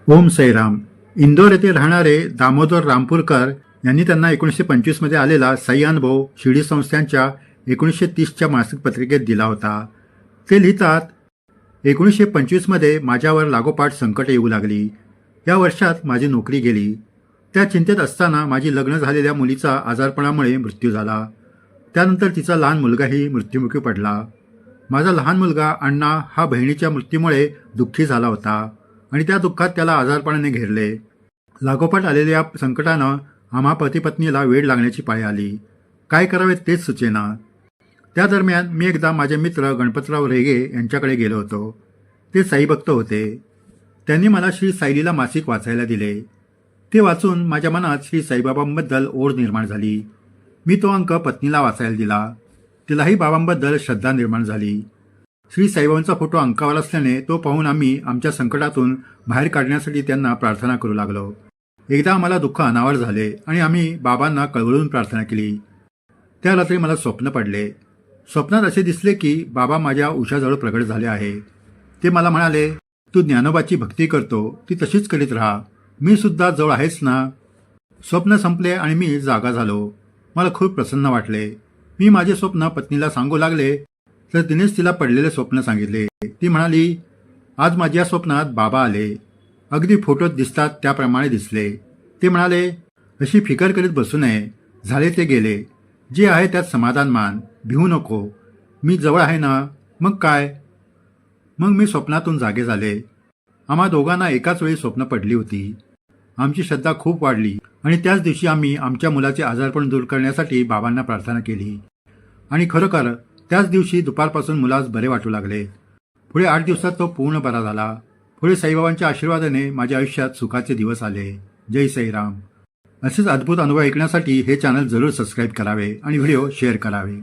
ओम साईराम. इंदोर येथे राहणारे दामोदर रामपूरकर यांनी त्यांना 1925 मध्ये आलेला साई अनुभव शिर्डी संस्थांच्या 1930च्या मासिक पत्रिकेत दिला होता. ते लिहितात, 1925 मध्ये माझ्यावर लागोपाठ संकटे येऊ लागली. या वर्षात माझी नोकरी गेली. त्या चिंतेत असताना माझी लग्न झालेल्या मुलीचा आजारपणामुळे मृत्यू झाला. त्यानंतर तिचा लहान मुलगाही मृत्युमुखी पडला. माझा लहान मुलगा अण्णा हा बहिणीच्या मृत्यूमुळे दुःखी झाला होता आणि त्या दुःखात त्याला आजारपणाने घेरले. लागोपाठ आलेल्या संकटानं आम्हा पतीपत्नीला वेळ लागण्याची पाळी आली. काय करावे तेच सुचेना. त्या दरम्यान मी एकदा माझे मित्र गणपतराव रेगे यांच्याकडे गेलो होतो. ते साईभक्त होते. त्यांनी मला श्री साईलीला मासिक वाचायला दिले. ते वाचून माझ्या मनात श्री साईबाबांबद्दल ओढ निर्माण झाली. मी तो अंक पत्नीला वाचायला दिला. तिलाही बाबांबद्दल श्रद्धा निर्माण झाली. श्री साईबाबांचा फोटो अंकावर असल्याने तो पाहून आम्ही आमच्या संकटातून बाहेर काढण्यासाठी त्यांना प्रार्थना करू लागलो. एकदा आम्हाला दुःख अनावर झाले आणि आम्ही बाबांना कळवळून प्रार्थना केली. त्या रात्री मला स्वप्न पडले. स्वप्नात असे दिसले की बाबा माझ्या उशाजवळ प्रगट झाले आहे. ते मला म्हणाले, तू ज्ञानोबाची भक्ती करतो ती तशीच करीत राहा. मी सुद्धा जवळ आहेच ना. स्वप्न संपले आणि मी जागा झालो. मला खूप प्रसन्न वाटले. मी माझे स्वप्न पत्नीला सांगू लागले तर तिनेच तिला पडलेले स्वप्न सांगितले. ती म्हणाली, आज माझ्या स्वप्नात बाबा आले. अगदी फोटोत दिसतात त्याप्रमाणे दिसले. ते म्हणाले, अशी फिकर करीत बसू नये. झाले ते गेले. जे आहे त्यात समाधान मान. भिवू नको. मी जवळ आहे ना. मग काय. मग मी स्वप्नातून जागे झाले. आम्हा दोघांना एकाच वेळी स्वप्न पडली होती. आमची श्रद्धा खूप वाढली आणि त्याच दिवशी आम्ही आमच्या मुलाचे आजारपण दूर करण्यासाठी बाबांना प्रार्थना केली. आणि खरोखर त्याच दिवशी दुपारपासून मुलास बरे वाटू लागले. पुढे 8 दिवसात तो पूर्ण बरा झाला. पुढे साईबाबांच्या आशीर्वादाने माझ्या आयुष्यात सुखाचे दिवस आले. जय साईराम. असेच अद्भुत अनुभव ऐकण्यासाठी हे चॅनल जरूर सबस्क्राईब करावे आणि व्हिडिओ शेअर करावे.